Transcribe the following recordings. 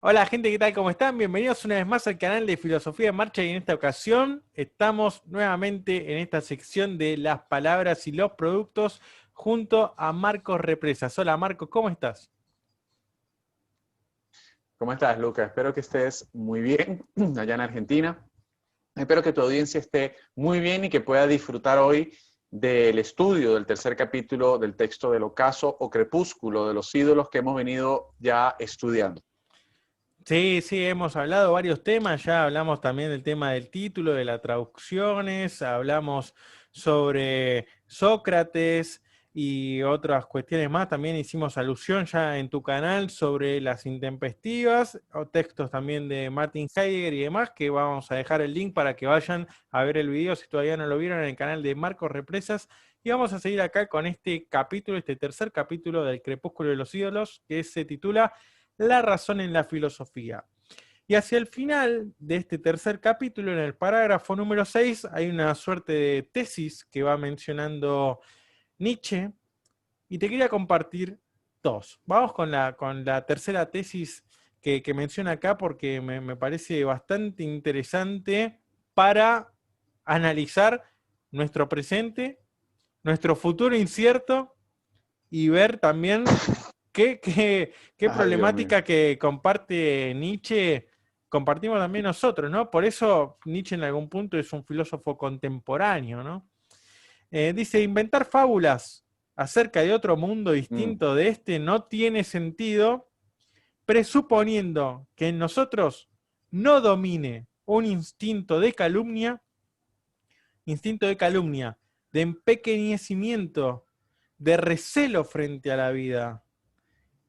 Hola gente, ¿qué tal? ¿Cómo están? Bienvenidos una vez más al canal de Filosofía en Marcha y en esta ocasión estamos nuevamente en esta sección de las palabras y los productos junto a Marcos Represas. Hola Marcos, ¿cómo estás? ¿Cómo estás, Lucas? Espero que estés muy bien allá en Argentina. Espero que tu audiencia esté muy bien y que pueda disfrutar hoy del estudio del tercer capítulo del texto del Ocaso o Crepúsculo de los ídolos que hemos venido ya estudiando. Sí, sí, hemos hablado varios temas, ya hablamos también del tema del título, de las traducciones, hablamos sobre Sócrates y otras cuestiones más, también hicimos alusión ya en tu canal sobre las intempestivas, o textos también de Martin Heidegger y demás, que vamos a dejar el link para que vayan a ver el video si todavía no lo vieron en el canal de Marcos Represas, y vamos a seguir acá con este capítulo, este tercer capítulo del Crepúsculo de los ídolos, que se titula La razón en la filosofía. Y hacia el final de este tercer capítulo, en el parágrafo número 6, hay una suerte de tesis que va mencionando Nietzsche, y te quería compartir dos. Vamos con la tercera tesis que menciona acá porque me parece bastante interesante para analizar nuestro presente, nuestro futuro incierto y ver también qué Ay, Dios mío. problemática que comparte Nietzsche, compartimos también nosotros, ¿no? Por eso Nietzsche en algún punto es un filósofo contemporáneo, ¿no? Dice, inventar fábulas acerca de otro mundo Mm. distinto de este no tiene sentido, presuponiendo que en nosotros no domine un instinto de calumnia, de empequeñecimiento, de recelo frente a la vida.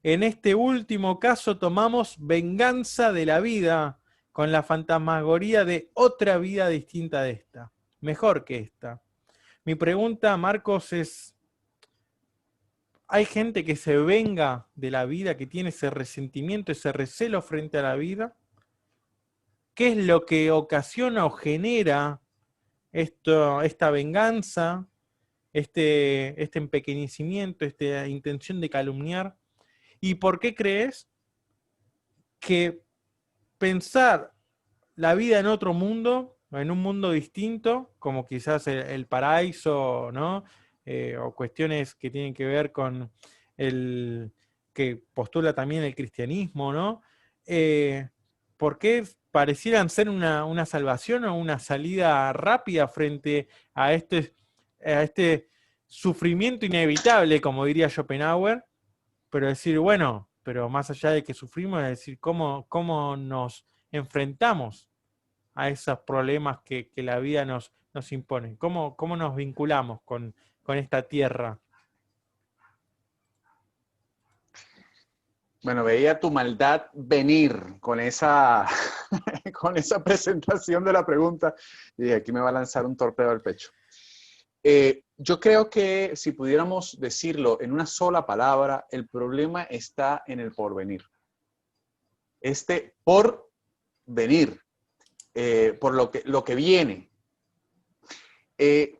En este último caso tomamos venganza de la vida con la fantasmagoría de otra vida distinta de esta, mejor que esta. Mi pregunta, Marcos, es, ¿hay gente que se venga de la vida, que tiene ese resentimiento, ese recelo frente a la vida? ¿Qué es lo que ocasiona o genera esta venganza, este empequeñecimiento, esta intención de calumniar? ¿Y por qué crees que pensar la vida en otro mundo, en un mundo distinto, como quizás el paraíso, ¿no? O cuestiones que tienen que ver con el que postula también el cristianismo, ¿no? Eh, ¿Por qué parecieran ser una salvación o una salida rápida frente a este sufrimiento inevitable, como diría Schopenhauer? Pero decir, bueno, pero más allá de que sufrimos, es decir, cómo nos enfrentamos a esos problemas que la vida nos impone, cómo nos vinculamos con esta tierra. Bueno, veía tu maldad venir con esa, con esa presentación de la pregunta y dije, aquí me va a lanzar un torpedo al pecho. Yo creo que si pudiéramos decirlo en una sola palabra, el problema está en el porvenir. Este porvenir, por lo que viene. Eh,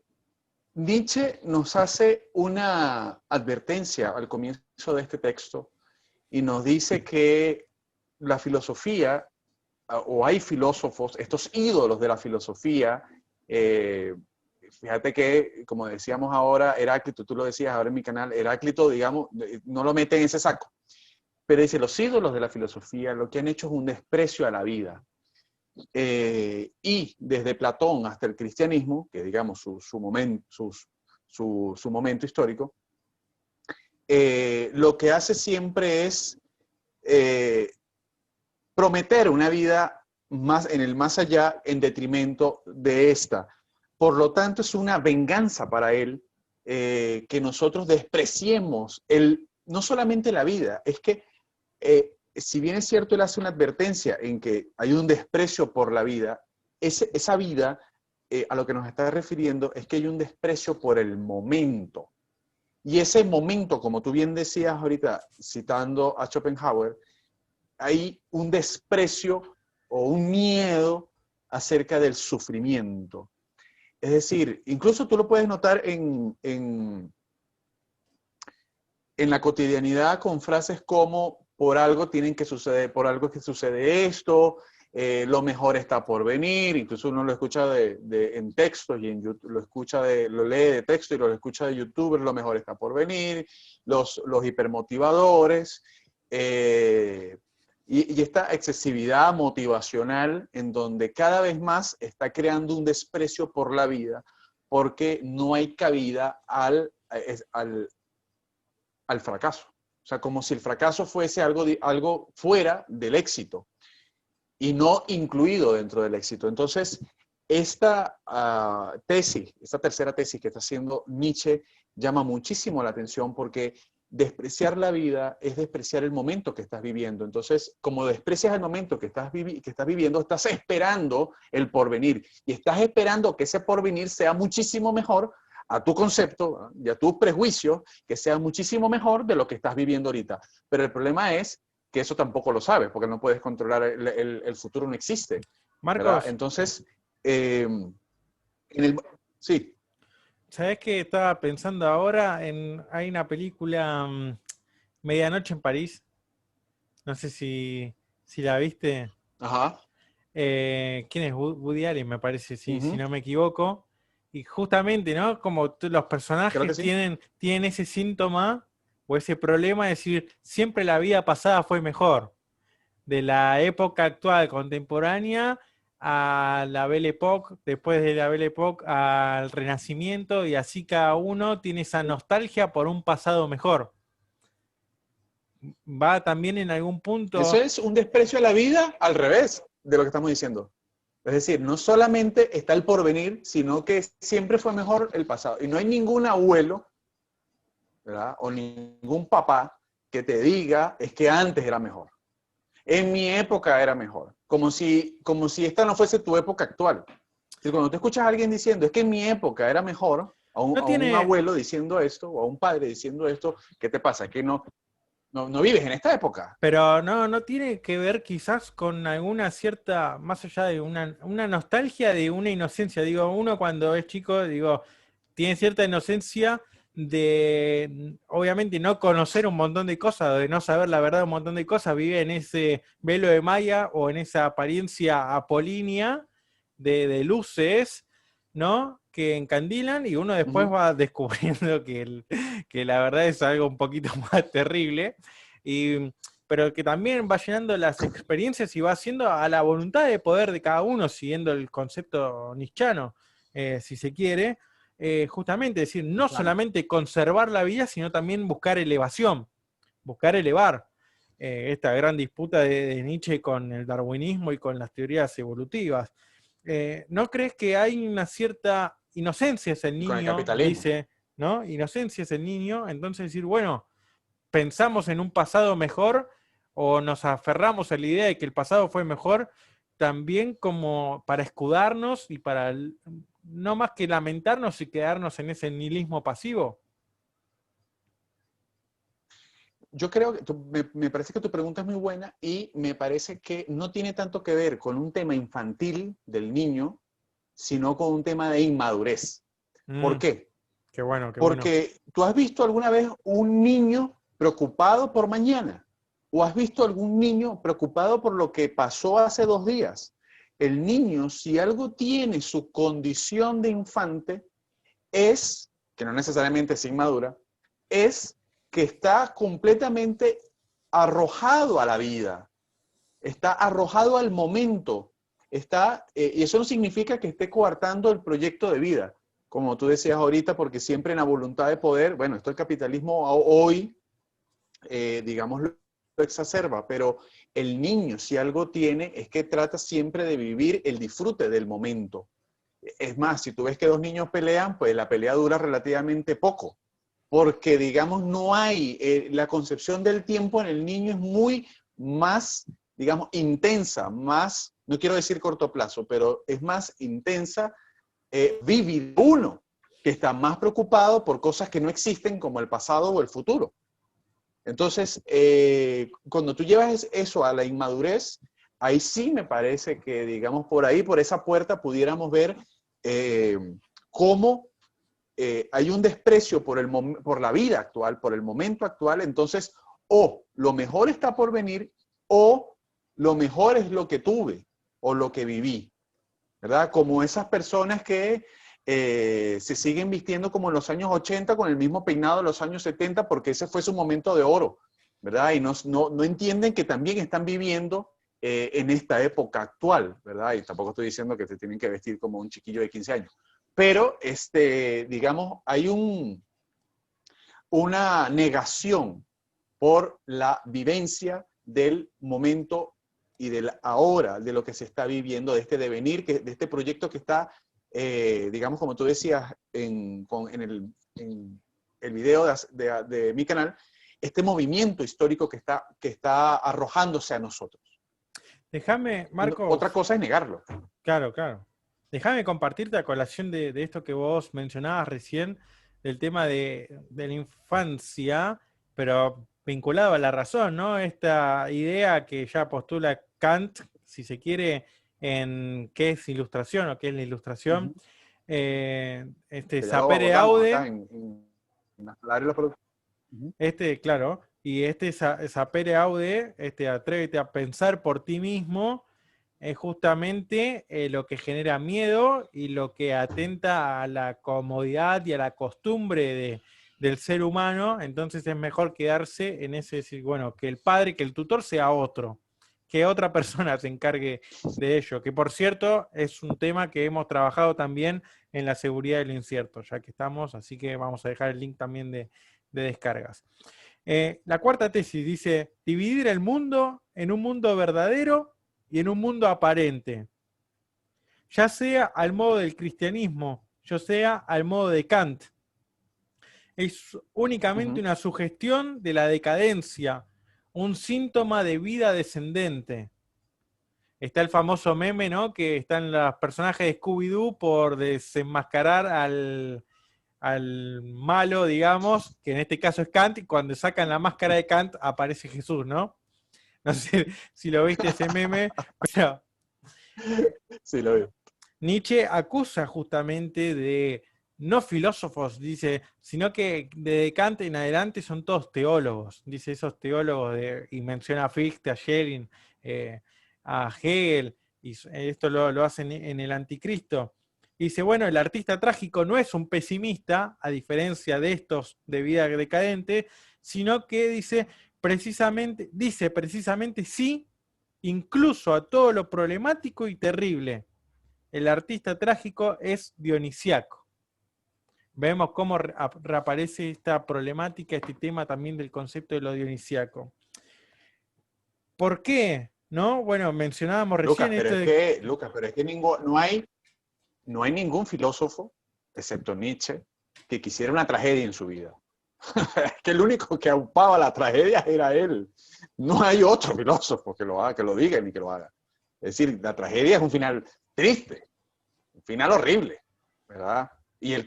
Nietzsche nos hace una advertencia al comienzo de este texto y nos dice que la filosofía, o hay filósofos, estos ídolos de la filosofía, eh, fíjate que, como decíamos ahora, Heráclito, tú lo decías ahora en mi canal, Heráclito, digamos, no lo mete en ese saco, pero dice, los ídolos de la filosofía lo que han hecho es un desprecio a la vida. Y desde Platón hasta el cristianismo, que digamos su momento histórico, lo que hace siempre es eh, prometer una vida más en el más allá en detrimento de esta. Por lo tanto, es una venganza para él que nosotros despreciemos no solamente la vida, es que si bien es cierto, él hace una advertencia en que hay un desprecio por la vida, esa vida a lo que nos está refiriendo es que hay un desprecio por el momento. Y ese momento, como tú bien decías ahorita, citando a Schopenhauer, hay un desprecio o un miedo acerca del sufrimiento. Es decir, incluso tú lo puedes notar en la cotidianidad con frases como por algo tienen que suceder, por algo que sucede esto, lo mejor está por venir, incluso uno lo escucha en textos y en YouTube, lo lee de texto y lo escucha de youtubers, lo mejor está por venir, los hipermotivadores, y esta excesividad motivacional en donde cada vez más está creando un desprecio por la vida porque no hay cabida al fracaso. O sea, como si el fracaso fuese algo fuera del éxito y no incluido dentro del éxito. Entonces, esta esta tercera tesis que está haciendo Nietzsche, llama muchísimo la atención porque despreciar la vida es despreciar el momento que estás viviendo. Entonces, como desprecias el momento que estás viviendo, estás esperando el porvenir y estás esperando que ese porvenir sea muchísimo mejor a tu concepto y a tu prejuicio, que sea muchísimo mejor de lo que estás viviendo ahorita. Pero el problema es que eso tampoco lo sabes, porque no puedes controlar, el futuro no existe. ¿Verdad? Marcos, Entonces, sí. ¿sabés qué estaba pensando ahora? Hay una película, Medianoche en París. No sé si la viste. Ajá. ¿Quién es? Woody Allen, me parece, si Uh-huh. no me equivoco. Y justamente, ¿no? Como los Creo que personajes sí. tienen ese síntoma o ese problema de decir, siempre la vida pasada fue mejor. De la época actual contemporánea a la Belle Époque, después de la Belle Époque al Renacimiento, y así cada uno tiene esa nostalgia por un pasado mejor. Va también en algún Eso punto. es un desprecio a la vida al revés de lo que estamos diciendo. Es decir, no solamente está el porvenir, sino que siempre fue mejor el pasado. Y no hay ningún abuelo, ¿verdad? O ningún papá que te diga, es que antes era mejor. En mi época era mejor. Como si esta no fuese tu época actual. Y cuando te escuchas a alguien diciendo, es que en mi época era mejor, No a un tiene, abuelo diciendo esto, o a un padre diciendo esto, ¿qué te pasa? Es que no vives en esta época. pero no tiene que ver quizás con alguna cierta, más allá de una nostalgia de una inocencia. Digo, uno cuando es chico, digo, tiene cierta inocencia de, obviamente, no conocer un montón de cosas, de no saber la verdad de un montón de cosas, vive en ese velo de Maya o en esa apariencia apolínea de luces, ¿no? Que encandilan y uno después Ujú. va descubriendo que la verdad es algo un poquito más terrible. Y, pero que también va llenando las experiencias y va haciendo a la voluntad de poder de cada uno, siguiendo el concepto nietzscheano, si se quiere, justamente decir, no Claro. solamente conservar la vida, sino también buscar elevación, buscar elevar. Esta gran disputa de Nietzsche con el darwinismo y con las teorías evolutivas. ¿No crees que hay una cierta inocencia es el Y con el niño? capitalismo. Dice, ¿no? Inocencia es el niño, entonces decir, bueno, pensamos en un pasado mejor o nos aferramos a la idea de que el pasado fue mejor, también como para escudarnos y para no más que lamentarnos y quedarnos en ese nihilismo pasivo. Yo creo que me parece que tu pregunta es muy buena y me parece que no tiene tanto que ver con un tema infantil del niño, sino con un tema de inmadurez. ¿Por Mm, qué? qué bueno, qué bueno. Porque tú has visto alguna vez un niño preocupado por mañana o has visto algún niño preocupado por lo que pasó hace 2 días. El niño, si algo tiene su condición de infante, es, que no necesariamente es inmadura, es que está completamente arrojado a la vida, está arrojado al momento, y eso no significa que esté coartando el proyecto de vida, como tú decías ahorita, porque siempre en la voluntad de poder, bueno, esto el capitalismo hoy, digamos, lo exacerba, pero el niño, si algo tiene, es que trata siempre de vivir el disfrute del momento. Es más, si tú ves que dos niños pelean, pues la pelea dura relativamente poco, porque digamos no hay, la concepción del tiempo en el niño es muy más, digamos, intensa, más, no quiero decir corto plazo, pero es más intensa, vivir uno, que está más preocupado por cosas que no existen como el pasado o el futuro. Entonces, cuando tú llevas eso a la inmadurez, ahí sí me parece que, digamos, por ahí, por esa puerta, pudiéramos ver eh, cómo hay un desprecio por la vida actual, por el momento actual. Entonces, o lo mejor está por venir, o lo mejor es lo que tuve o lo que viví, ¿verdad? Como esas personas que se siguen vistiendo como en los años 80 con el mismo peinado de los años 70 porque ese fue su momento de oro, ¿verdad? Y no entienden que también están viviendo en esta época actual, ¿verdad? Y tampoco estoy diciendo que se tienen que vestir como un chiquillo de 15 años. Pero, digamos, hay una negación por la vivencia del momento y del ahora, de lo que se está viviendo, de este devenir, de este proyecto que está, digamos, como tú decías en el video de mi canal, este movimiento histórico que está arrojándose a nosotros. Déjame, Marcos. Otra cosa es negarlo. Claro, claro. Déjame compartirte a colación de esto que vos mencionabas recién, del tema de la infancia, pero vinculado a la razón, ¿no? Esta idea que ya postula Kant, si se quiere, en qué es ilustración o qué es la ilustración. Sapere aude. Acá en las palabras de los productos. Claro, y sapere aude, atrévete a pensar por ti mismo, es justamente lo que genera miedo y lo que atenta a la comodidad y a la costumbre del ser humano. Entonces es mejor quedarse en ese decir, bueno, que el padre, que el tutor sea otro, que otra persona se encargue de ello, que por cierto es un tema que hemos trabajado también en la seguridad del incierto, ya que estamos, así que vamos a dejar el link también de descargas. La cuarta tesis dice, dividir el mundo en un mundo verdadero y en un mundo aparente, ya sea al modo del cristianismo, ya sea al modo de Kant. Es únicamente una sugestión de la decadencia, un síntoma de vida descendente. Está el famoso meme, ¿no? Que están los personajes de Scooby-Doo por desenmascarar al malo, digamos, que en este caso es Kant, y cuando sacan la máscara de Kant aparece Jesús, ¿no? No sé si lo viste ese meme, pero sí, lo veo. Nietzsche acusa justamente de no filósofos, dice, sino que de Kant en adelante son todos teólogos, dice esos teólogos, y menciona a Fichte, a Schelling, a Hegel, y esto lo hacen en el Anticristo. Y dice, bueno, el artista trágico no es un pesimista, a diferencia de estos de vida decadente, sino que dice precisamente sí, incluso a todo lo problemático y terrible. El artista trágico es dionisiaco. Vemos cómo reaparece esta problemática, este tema también del concepto de lo dionisiaco. ¿Por qué? ¿No? Bueno, mencionábamos recién Lucas, pero es que no hay ningún filósofo, excepto Nietzsche, que quisiera una tragedia en su vida. Es que el único que aupaba la tragedia era él. No hay otro filósofo que lo haga, que lo diga ni que lo haga. Es decir, la tragedia es un final triste, un final horrible, ¿verdad? Y él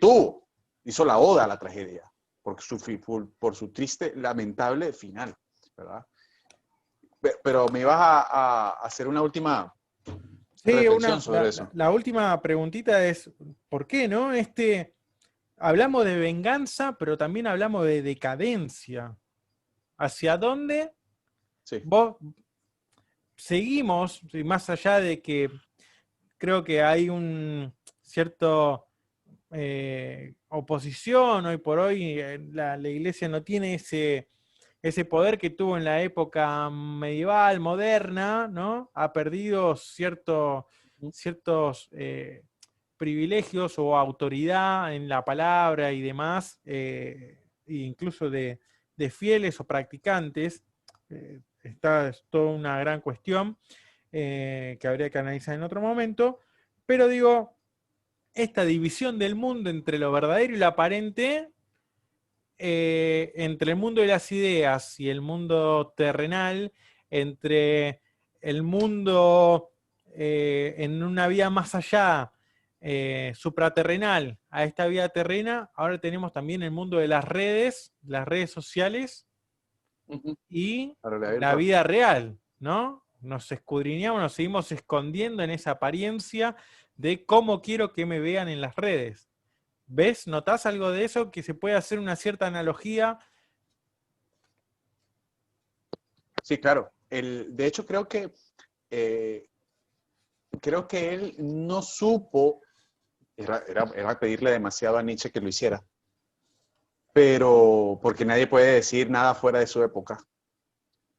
hizo la oda a la tragedia, por su triste, lamentable final, ¿verdad? Pero me ibas a hacer una última reflexión sobre eso. La última preguntita es, ¿por qué, no? Hablamos de venganza, pero también hablamos de decadencia. ¿Hacia dónde vos seguimos, más allá de que creo que hay un cierto oposición hoy por hoy, la iglesia no tiene ese poder que tuvo en la época medieval, moderna, ¿no? Ha perdido ciertos privilegios o autoridad en la palabra y demás, incluso de fieles o practicantes. Esta es toda una gran cuestión que habría que analizar en otro momento, pero digo, esta división del mundo entre lo verdadero y lo aparente, entre el mundo de las ideas y el mundo terrenal, entre el mundo en una vida más allá, supraterrenal, a esta vida terrena, ahora tenemos también el mundo de las redes sociales y la vida real, ¿no? Nos escudriñamos, nos seguimos escondiendo en esa apariencia de cómo quiero que me vean en las redes. ¿Ves? ¿Notás algo de eso? Que se puede hacer una cierta analogía. Sí, claro. De hecho, creo que él no supo, era pedirle demasiado a Nietzsche que lo hiciera, pero porque nadie puede decir nada fuera de su época.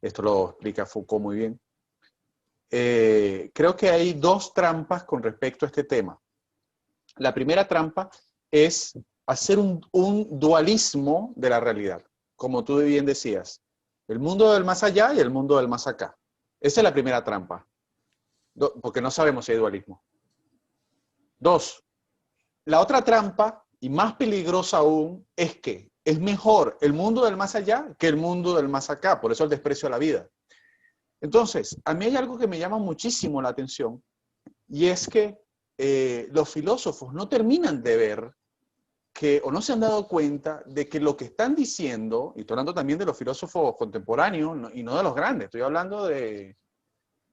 Esto lo explica Foucault muy bien. Creo que hay dos trampas con respecto a este tema. La primera trampa es hacer un dualismo de la realidad, como tú bien decías, el mundo del más allá y el mundo del más acá. Esa es la primera trampa, porque no sabemos si hay dualismo. Dos, la otra trampa, y más peligrosa aún, es que es mejor el mundo del más allá que el mundo del más acá, por eso el desprecio a la vida. Entonces, a mí hay algo que me llama muchísimo la atención, y es que los filósofos no terminan de ver que, o no se han dado cuenta de que lo que están diciendo, y estoy hablando también de los filósofos contemporáneos, y no de los grandes, estoy hablando de,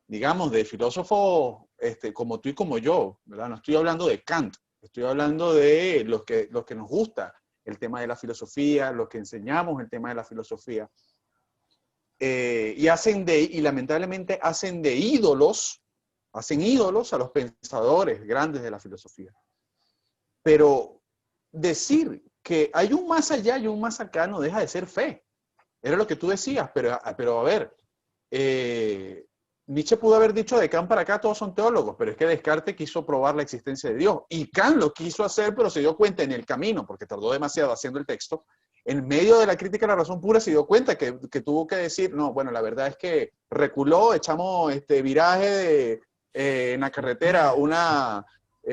digamos, de filósofos como tú y como yo, ¿verdad? No estoy hablando de Kant, estoy hablando de los que nos gusta el tema de la filosofía, los que enseñamos el tema de la filosofía, y lamentablemente hacen ídolos a los pensadores grandes de la filosofía. Pero decir que hay un más allá y un más acá no deja de ser fe. Era lo que tú decías, pero a ver, Nietzsche pudo haber dicho de Kant para acá todos son teólogos, pero es que Descartes quiso probar la existencia de Dios. Y Kant lo quiso hacer, pero se dio cuenta en el camino, porque tardó demasiado haciendo el texto, en medio de la crítica a la razón pura se dio cuenta que tuvo que decir, no, bueno, la verdad es que reculó, echamos viraje en la carretera, una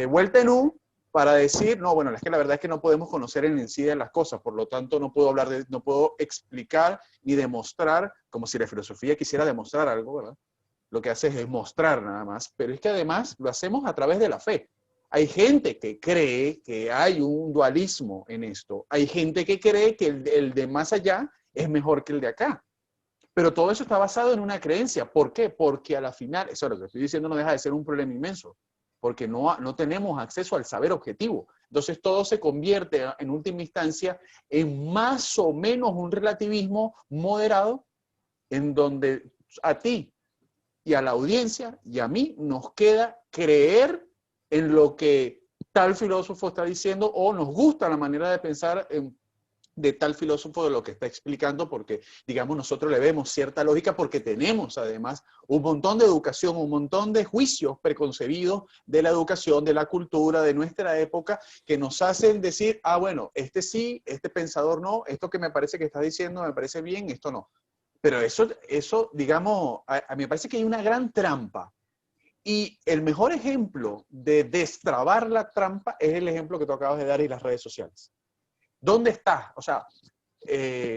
vuelta en U, para decir, no, bueno, es que la verdad es que no podemos conocer en sí de las cosas, por lo tanto no puedo explicar ni demostrar, como si la filosofía quisiera demostrar algo, ¿verdad? Lo que hace es mostrar nada más, pero es que además lo hacemos a través de la fe. Hay gente que cree que hay un dualismo en esto, hay gente que cree que el de más allá es mejor que el de acá, pero todo eso está basado en una creencia. ¿Por qué? Porque a la final, eso es lo que estoy diciendo, no deja de ser un problema inmenso, porque no tenemos acceso al saber objetivo. Entonces todo se convierte en última instancia en más o menos un relativismo moderado, en donde a ti y a la audiencia y a mí nos queda creer en lo que tal filósofo está diciendo, o nos gusta la manera de pensar de tal filósofo de lo que está explicando, porque, digamos, nosotros le vemos cierta lógica porque tenemos, además, un montón de educación, un montón de juicios preconcebidos de la educación, de la cultura, de nuestra época, que nos hacen decir, ah, bueno, este sí, este pensador no, esto que me parece que está diciendo me parece bien, esto no. Pero eso digamos, a mí me parece que hay una gran trampa. Y el mejor ejemplo de destrabar la trampa es el ejemplo que tú acabas de dar y las redes sociales. ¿Dónde está? O sea,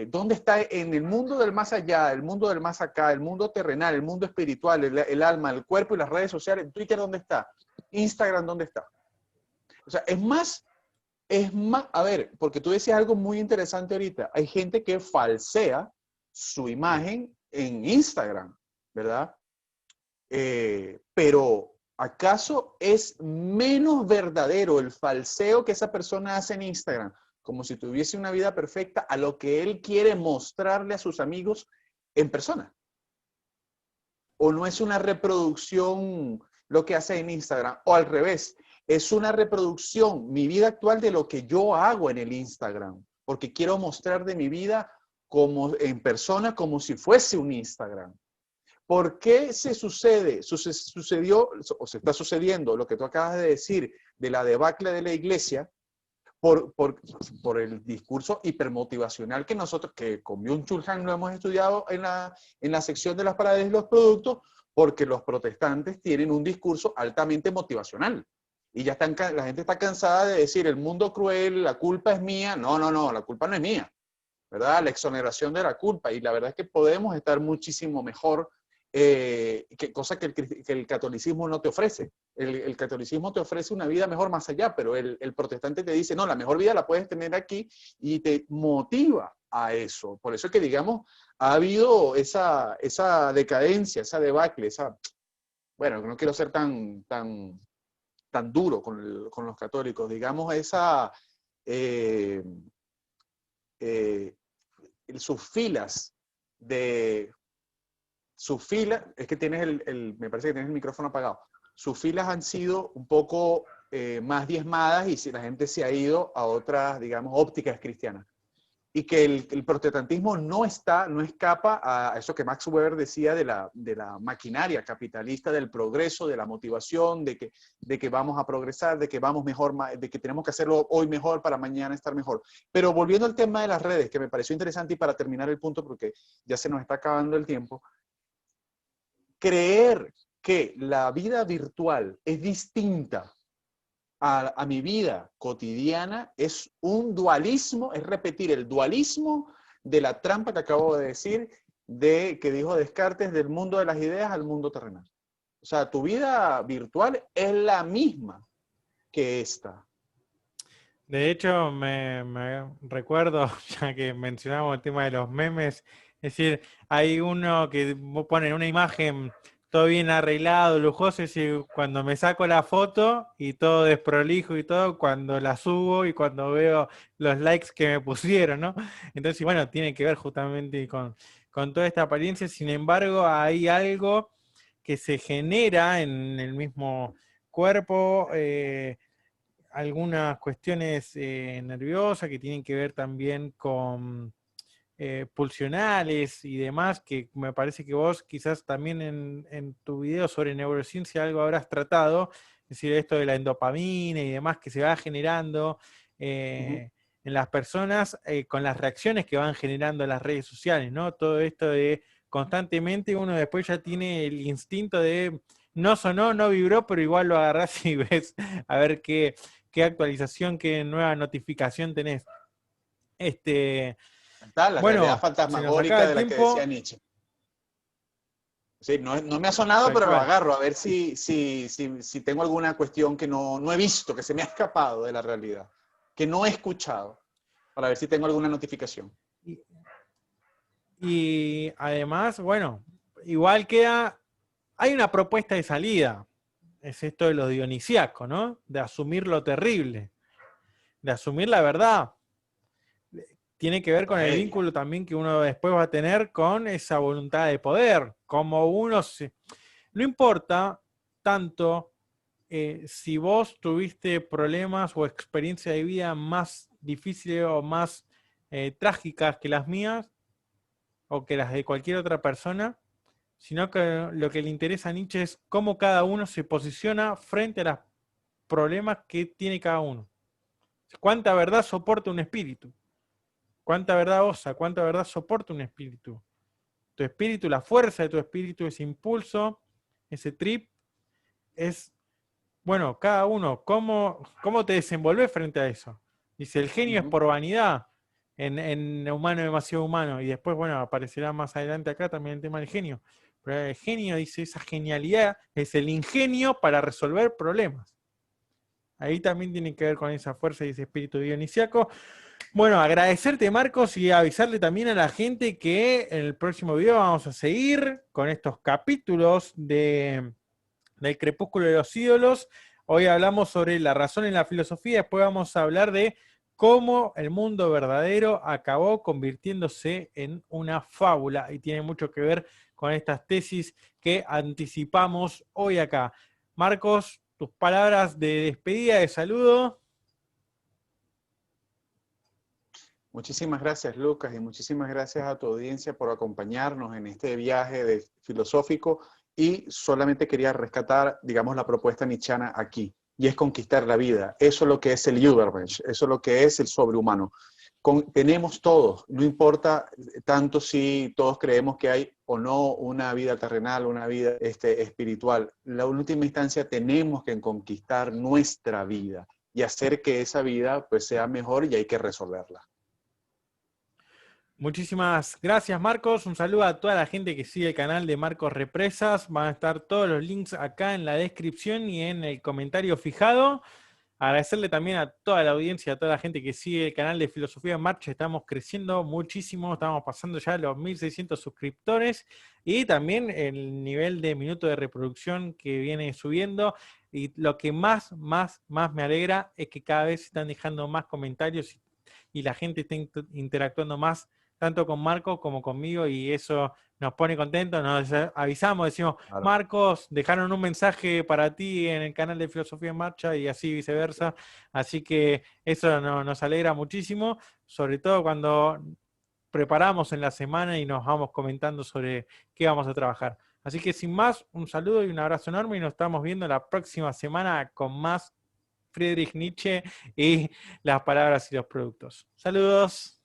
¿dónde está en el mundo del más allá, el mundo del más acá, el mundo terrenal, el mundo espiritual, el alma, el cuerpo y las redes sociales? Twitter, ¿dónde está? Instagram, ¿dónde está? O sea, es más, a ver, porque tú decías algo muy interesante ahorita. Hay gente que falsea su imagen en Instagram, ¿verdad? Pero ¿acaso es menos verdadero el falseo que esa persona hace en Instagram, como si tuviese una vida perfecta, a lo que él quiere mostrarle a sus amigos en persona? ¿O no es una reproducción lo que hace en Instagram? O al revés, es una reproducción, mi vida actual, de lo que yo hago en el Instagram, porque quiero mostrar de mi vida como en persona, como si fuese un Instagram. ¿Por qué sucedió o se está sucediendo lo que tú acabas de decir de la debacle de la iglesia por el discurso hipermotivacional que con Byung-Chul Han lo hemos estudiado en la sección de las paradas y los productos? Porque los protestantes tienen un discurso altamente motivacional. Y la gente está cansada de decir, el mundo cruel, la culpa es mía. No, la culpa no es mía, ¿verdad? La exoneración de la culpa. Y la verdad es que podemos estar muchísimo mejor, cosa que el catolicismo no te ofrece. El catolicismo te ofrece una vida mejor más allá, pero el protestante te dice, no, la mejor vida la puedes tener aquí, y te motiva a eso. Por eso es que, digamos, ha habido esa decadencia, esa debacle, bueno, no quiero ser tan duro con los católicos, digamos, sus filas de sus filas, es que tienes me parece que tienes el micrófono apagado, sus filas han sido un poco más diezmadas y si la gente se ha ido a otras, digamos, ópticas cristianas. Y que el protestantismo no escapa a eso que Max Weber decía de la maquinaria capitalista, del progreso, de la motivación, de que vamos a progresar, de que vamos mejor, de que tenemos que hacerlo hoy mejor para mañana estar mejor. Pero volviendo al tema de las redes, que me pareció interesante y para terminar el punto, porque ya se nos está acabando el tiempo, creer que la vida virtual es distinta a mi vida cotidiana es un dualismo, es repetir el dualismo de la trampa que acabo de decir, que dijo Descartes, del mundo de las ideas al mundo terrenal. O sea, tu vida virtual es la misma que esta. De hecho, me recuerdo, ya que mencionamos el tema de los memes, es decir, hay uno que pone una imagen todo bien arreglado, lujoso, y cuando me saco la foto y todo desprolijo y todo, cuando la subo y cuando veo los likes que me pusieron, ¿no? Entonces, bueno, tiene que ver justamente con toda esta apariencia, sin embargo, hay algo que se genera en el mismo cuerpo, algunas cuestiones nerviosas que tienen que ver también con pulsionales y demás, que me parece que vos quizás también en tu video sobre neurociencia algo habrás tratado, es decir, esto de la endopamina y demás que se va generando en las personas con las reacciones que van generando las redes sociales, ¿no? Todo esto de constantemente uno después ya tiene el instinto de no sonó, no vibró, pero igual lo agarrás y ves a ver qué actualización, qué nueva notificación tenés. La realidad Bueno, se nos acaba fantasmagórica el de la que decía tiempo. Nietzsche. Sí, no me ha sonado, Tal pero lo cual. agarro a ver si tengo alguna cuestión que no he visto, que se me ha escapado de la realidad, que no he escuchado, para ver si tengo alguna notificación. Y, y además, bueno, igual queda, hay una propuesta de salida, es esto de lo dionisíaco, ¿no? De asumir lo terrible, de asumir la verdad. Tiene que ver con el Tragedia. vínculo también que uno después va a tener con esa voluntad de poder, como uno se... No importa tanto si vos tuviste problemas o experiencias de vida más difíciles o más trágicas que las mías o que las de cualquier otra persona, sino que lo que le interesa a Nietzsche es cómo cada uno se posiciona frente a los problemas que tiene cada uno. ¿Cuánta verdad soporta un espíritu? ¿Cuánta verdad osa? ¿Cuánta verdad soporta un espíritu? Tu espíritu, la fuerza de tu espíritu, ese impulso, ese trip, es, bueno, cada uno, ¿cómo te desenvolves frente a eso? Dice, el genio es por vanidad en humano demasiado humano, y después, bueno, aparecerá más adelante acá también el tema del genio. Pero el genio, dice, esa genialidad es el ingenio para resolver problemas. Ahí también tiene que ver con esa fuerza y ese espíritu dionisiaco. Bueno, agradecerte, Marcos, y avisarle también a la gente que en el próximo video vamos a seguir con estos capítulos del Crepúsculo de los Ídolos. Hoy hablamos sobre la razón en la filosofía, después vamos a hablar de cómo el mundo verdadero acabó convirtiéndose en una fábula y tiene mucho que ver con estas tesis que anticipamos hoy acá. Marcos, tus palabras de despedida, de saludo. Muchísimas gracias, Lucas, y muchísimas gracias a tu audiencia por acompañarnos en este viaje filosófico. Y solamente quería rescatar, digamos, la propuesta nietzscheana aquí, y es conquistar la vida. Eso es lo que es el Übermensch, eso es lo que es el sobrehumano. Tenemos todos, no importa tanto si todos creemos que hay o no una vida terrenal, una vida espiritual. En la última instancia tenemos que conquistar nuestra vida y hacer que esa vida pues, sea mejor y hay que resolverla. Muchísimas gracias, Marcos. Un saludo a toda la gente que sigue el canal de Marcos Represas. Van a estar todos los links acá en la descripción y en el comentario fijado. Agradecerle también a toda la audiencia, a toda la gente que sigue el canal de Filosofía en Marcha. Estamos creciendo muchísimo, estamos pasando ya los 1600 suscriptores y también el nivel de minuto de reproducción que viene subiendo. Y lo que más me alegra es que cada vez se están dejando más comentarios y la gente está interactuando más tanto con Marcos como conmigo, y eso nos pone contentos, nos avisamos, decimos, Claro. Marcos, dejaron un mensaje para ti en el canal de Filosofía en Marcha y así viceversa. Así que eso nos alegra muchísimo, sobre todo cuando preparamos en la semana y nos vamos comentando sobre qué vamos a trabajar. Así que sin más, un saludo y un abrazo enorme y nos estamos viendo la próxima semana con más Friedrich Nietzsche y las palabras y los productos. Saludos.